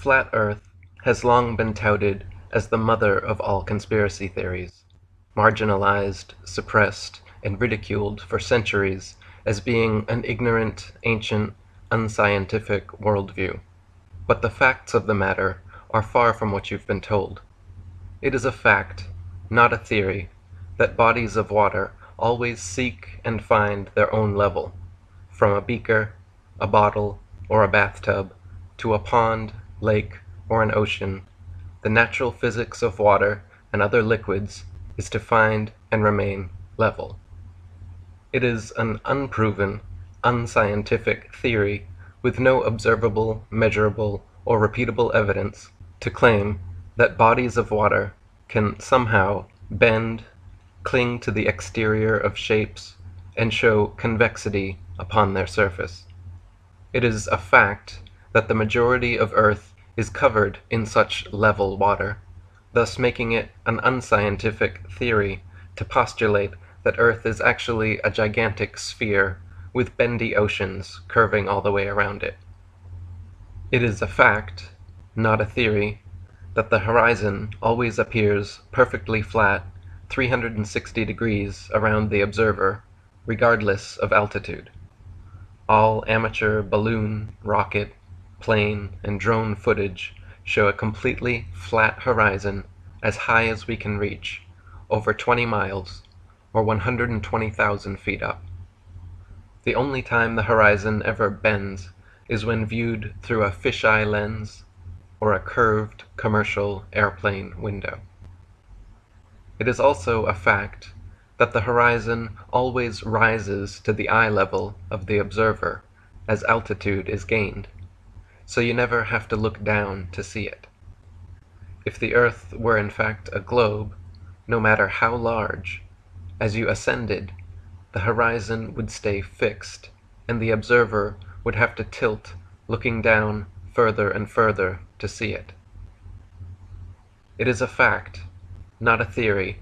flat Earth has long been touted as the mother of all conspiracy theories, marginalized, suppressed, and ridiculed for centuries as being an ignorant, ancient, unscientific worldview. But the facts of the matter are far from what you've been told. It is a fact, not a theory, that bodies of water always seek and find their own level, from a beaker, a bottle, or a bathtub, to a pond, lake, or an ocean. The natural physics of water and other liquids is to find and remain level. It is an unproven, unscientific theory with no observable, measurable, or repeatable evidence to claim that bodies of water can somehow bend, cling to the exterior of shapes, and show convexity upon their surface. It is a fact that the majority of Earth is covered in such level water, thus making it an unscientific theory to postulate that Earth is actually a gigantic sphere with bendy oceans curving all the way around it. It is a fact, not a theory, that the horizon always appears perfectly flat 360 degrees around the observer, regardless of altitude. All amateur balloon, rocket, plane, and drone footage show a completely flat horizon as high as we can reach, over 20 miles, or 120,000 feet up. The only time the horizon ever bends is when viewed through a fisheye lens or a curved commercial airplane window. It is also a fact that the horizon always rises to the eye level of the observer as altitude is gained, so you never have to look down to see it. If the Earth were in fact a globe, no matter how large, as you ascended, the horizon would stay fixed, and the observer would have to tilt, looking down further and further to see it. It is a fact, not a theory,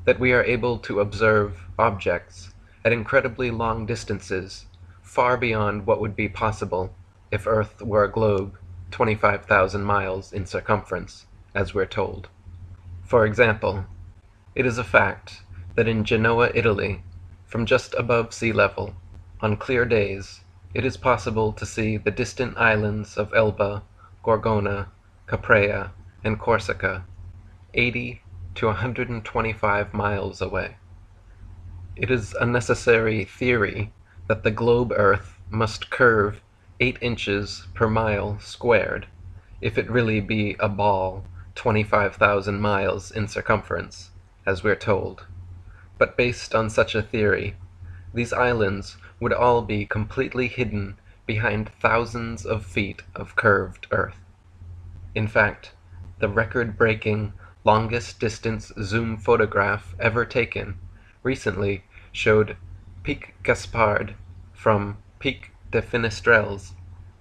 that we are able to observe objects at incredibly long distances, far beyond what would be possible if Earth were a globe 25,000 miles in circumference, as we're told. For example, it is a fact that in Genoa, Italy, from just above sea level, on clear days, it is possible to see the distant islands of Elba, Gorgona, Caprea, and Corsica, 80 to 125 miles away. It is a necessary theory that the globe Earth must curve 8 inches per mile squared, if it really be a ball 25,000 miles in circumference, as we're told. But based on such a theory, these islands would all be completely hidden behind thousands of feet of curved Earth. In fact, the record-breaking longest distance zoom photograph ever taken recently showed Pic Gaspard from Pic de Finestrelles,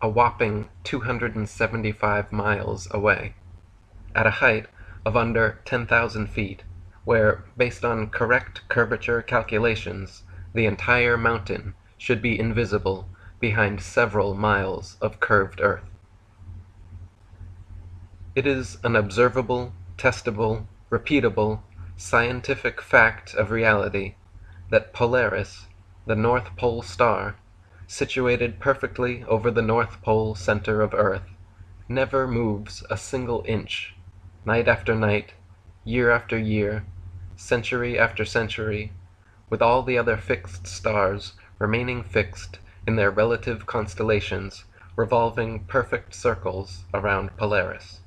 a whopping 275 miles away, at a height of under 10,000 feet, where, based on correct curvature calculations, the entire mountain should be invisible behind several miles of curved Earth. It is an observable, testable, repeatable, scientific fact of reality that Polaris, the North Pole star, situated perfectly over the North Pole center of Earth, never moves a single inch, night after night, year after year, century after century, with all the other fixed stars remaining fixed in their relative constellations, revolving perfect circles around Polaris.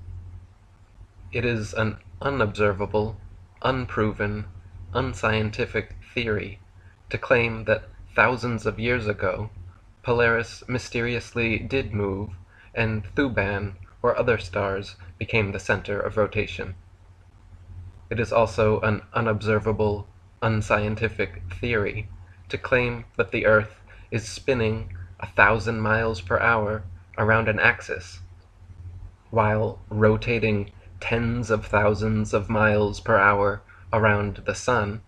It is an unobservable, unproven, unscientific theory to claim that thousands of years ago, Polaris mysteriously did move, and Thuban or other stars became the center of rotation. It is also an unobservable, unscientific theory to claim that the Earth is spinning 1,000 miles per hour around an axis, while rotating tens of thousands of miles per hour around the Sun,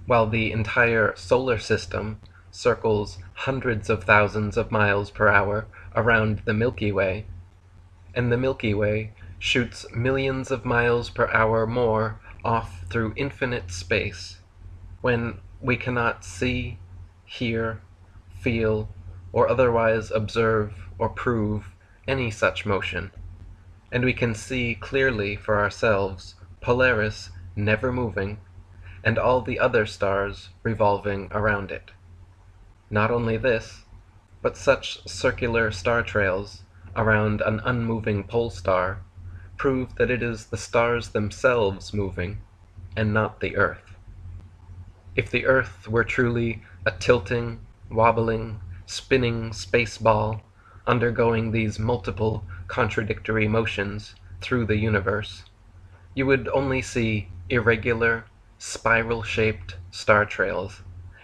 while the entire solar system circles hundreds of thousands of miles per hour around the Milky Way, and the Milky Way shoots millions of miles per hour more off through infinite space, when we cannot see, hear, feel, or otherwise observe or prove any such motion, and we can see clearly for ourselves Polaris never moving, and all the other stars revolving around it. Not only this, but such circular star trails around an unmoving pole star prove that it is the stars themselves moving, and not the Earth. If the Earth were truly a tilting, wobbling, spinning space ball undergoing these multiple contradictory motions through the universe, you would only see irregular, spiral-shaped star trails,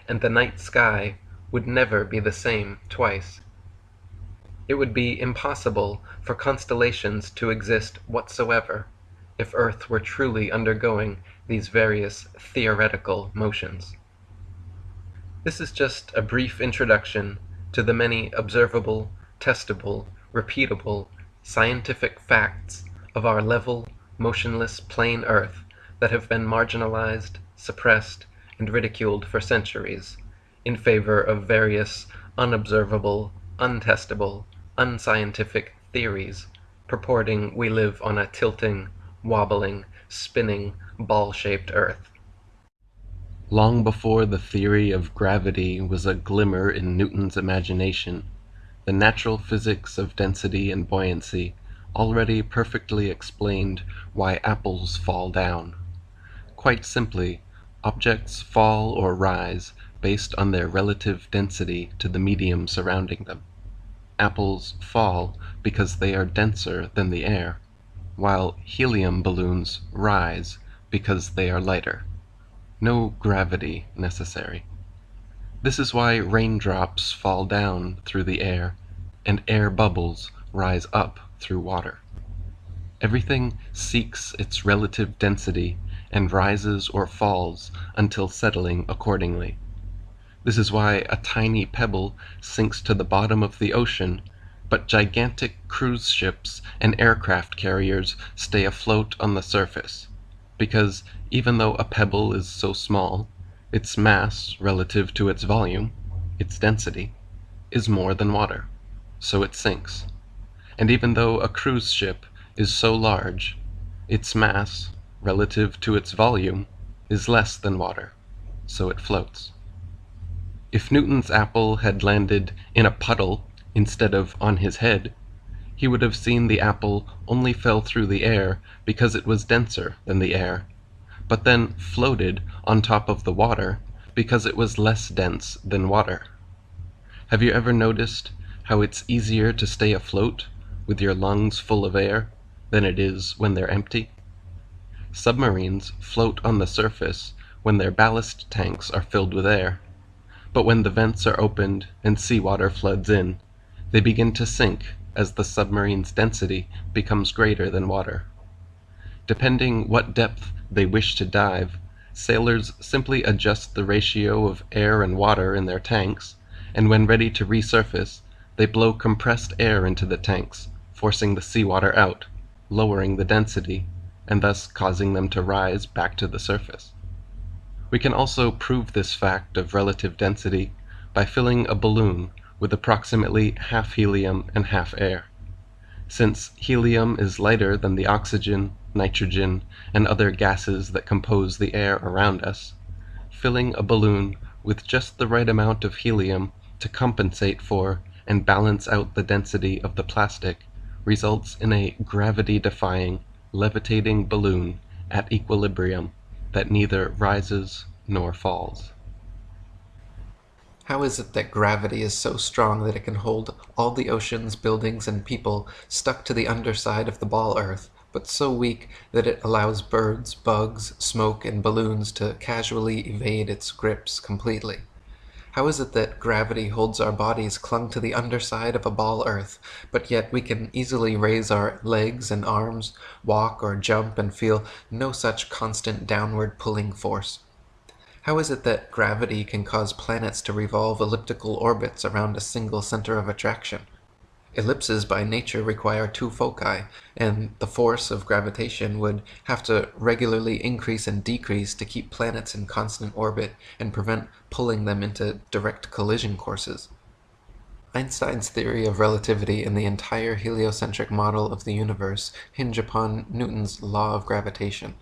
and the night sky would never be the same twice. It would be impossible for constellations to exist whatsoever if Earth were truly undergoing these various theoretical motions. This is just a brief introduction to the many observable, testable, repeatable, scientific facts of our level, motionless plain Earth that have been marginalized, suppressed, and ridiculed for centuries, in favor of various unobservable, untestable, unscientific theories purporting we live on a tilting, wobbling, spinning, ball-shaped Earth. Long before the theory of gravity was a glimmer in Newton's imagination, the natural physics of density and buoyancy already perfectly explained why apples fall down. Quite simply, objects fall or rise based on their relative density to the medium surrounding them. Apples fall because they are denser than the air, while helium balloons rise because they are lighter. No gravity necessary. This is why raindrops fall down through the air, and air bubbles rise up through water. Everything seeks its relative density and rises or falls until settling accordingly. This is why a tiny pebble sinks to the bottom of the ocean, but gigantic cruise ships and aircraft carriers stay afloat on the surface, because even though a pebble is so small, its mass relative to its volume, its density, is more than water, so it sinks. And even though a cruise ship is so large, its mass relative to its volume is less than water, so it floats. If Newton's apple had landed in a puddle instead of on his head, he would have seen the apple only fell through the air because it was denser than the air, but then floated on top of the water because it was less dense than water. Have you ever noticed how it's easier to stay afloat with your lungs full of air than it is when they're empty? Submarines float on the surface when their ballast tanks are filled with air, but when the vents are opened and seawater floods in, they begin to sink as the submarine's density becomes greater than water. Depending what depth they wish to dive, sailors simply adjust the ratio of air and water in their tanks, and when ready to resurface, they blow compressed air into the tanks, forcing the seawater out, lowering the density, and thus causing them to rise back to the surface. We can also prove this fact of relative density by filling a balloon with approximately half helium and half air. Since helium is lighter than the oxygen, nitrogen, and other gases that compose the air around us, filling a balloon with just the right amount of helium to compensate for and balance out the density of the plastic results in a gravity-defying, levitating balloon at equilibrium that neither rises nor falls. How is it that gravity is so strong that it can hold all the oceans, buildings, and people stuck to the underside of the ball Earth, but so weak that it allows birds, bugs, smoke, and balloons to casually evade its grips completely? How is it that gravity holds our bodies clung to the underside of a ball Earth, but yet we can easily raise our legs and arms, walk or jump, and feel no such constant downward pulling force? How is it that gravity can cause planets to revolve elliptical orbits around a single center of attraction? Ellipses by nature require two foci, and the force of gravitation would have to regularly increase and decrease to keep planets in constant orbit and prevent pulling them into direct collision courses. Einstein's theory of relativity and the entire heliocentric model of the universe hinge upon Newton's law of gravitation.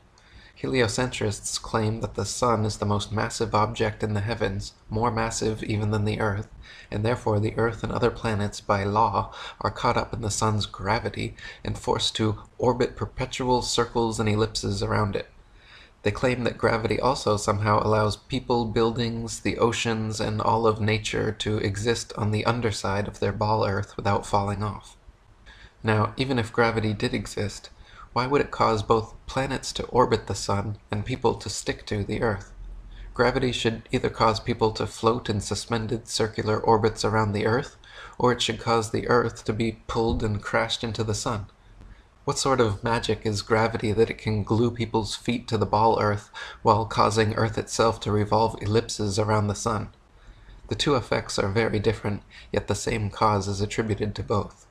Heliocentrists claim that the Sun is the most massive object in the heavens, more massive even than the Earth, and therefore the Earth and other planets, by law, are caught up in the Sun's gravity and forced to orbit perpetual circles and ellipses around it. They claim that gravity also somehow allows people, buildings, the oceans, and all of nature to exist on the underside of their ball Earth without falling off. Now, even if gravity did exist, why would it cause both planets to orbit the Sun and people to stick to the Earth? Gravity should either cause people to float in suspended circular orbits around the Earth, or it should cause the Earth to be pulled and crashed into the Sun. What sort of magic is gravity that it can glue people's feet to the ball Earth while causing Earth itself to revolve ellipses around the Sun? The two effects are very different, yet the same cause is attributed to both.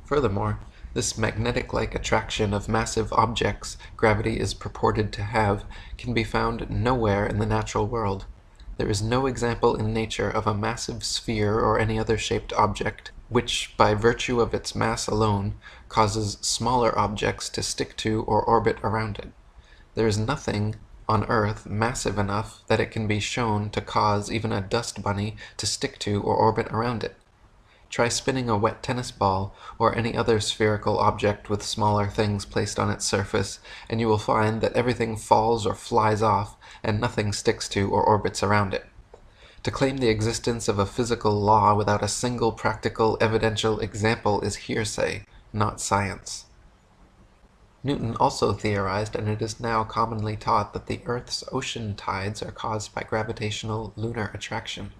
Furthermore, this magnetic-like attraction of massive objects gravity is purported to have can be found nowhere in the natural world. There is no example in nature of a massive sphere or any other shaped object which, by virtue of its mass alone, causes smaller objects to stick to or orbit around it. There is nothing on Earth massive enough that it can be shown to cause even a dust bunny to stick to or orbit around it. Try spinning a wet tennis ball or any other spherical object with smaller things placed on its surface, and you will find that everything falls or flies off, and nothing sticks to or orbits around it. To claim the existence of a physical law without a single practical, evidential example is hearsay, not science. Newton also theorized, and it is now commonly taught, that the Earth's ocean tides are caused by gravitational lunar attraction.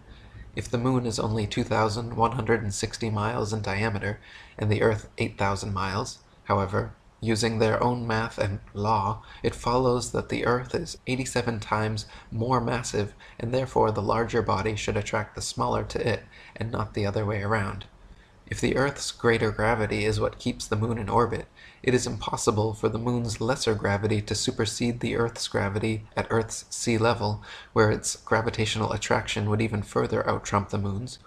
If the moon is only 2,160 miles in diameter, and the Earth 8,000 miles, however, using their own math and law, it follows that the Earth is 87 times more massive, and therefore the larger body should attract the smaller to it, and not the other way around. If the Earth's greater gravity is what keeps the moon in orbit, it is impossible for the moon's lesser gravity to supersede the Earth's gravity at Earth's sea level, where its gravitational attraction would even further out-trump the moon's.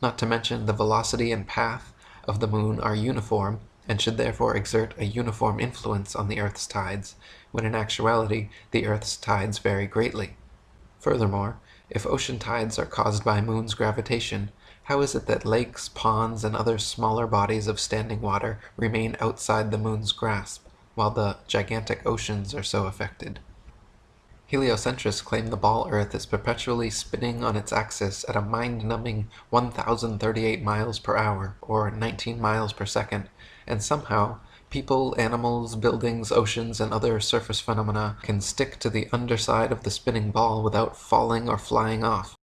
Not to mention the velocity and path of the moon are uniform, and should therefore exert a uniform influence on the Earth's tides, when in actuality the Earth's tides vary greatly. Furthermore, if ocean tides are caused by moon's gravitation, how is it that lakes, ponds, and other smaller bodies of standing water remain outside the moon's grasp, while the gigantic oceans are so affected? Heliocentrists claim the ball Earth is perpetually spinning on its axis at a mind-numbing 1,038 miles per hour, or 19 miles per second, and somehow people, animals, buildings, oceans, and other surface phenomena can stick to the underside of the spinning ball without falling or flying off.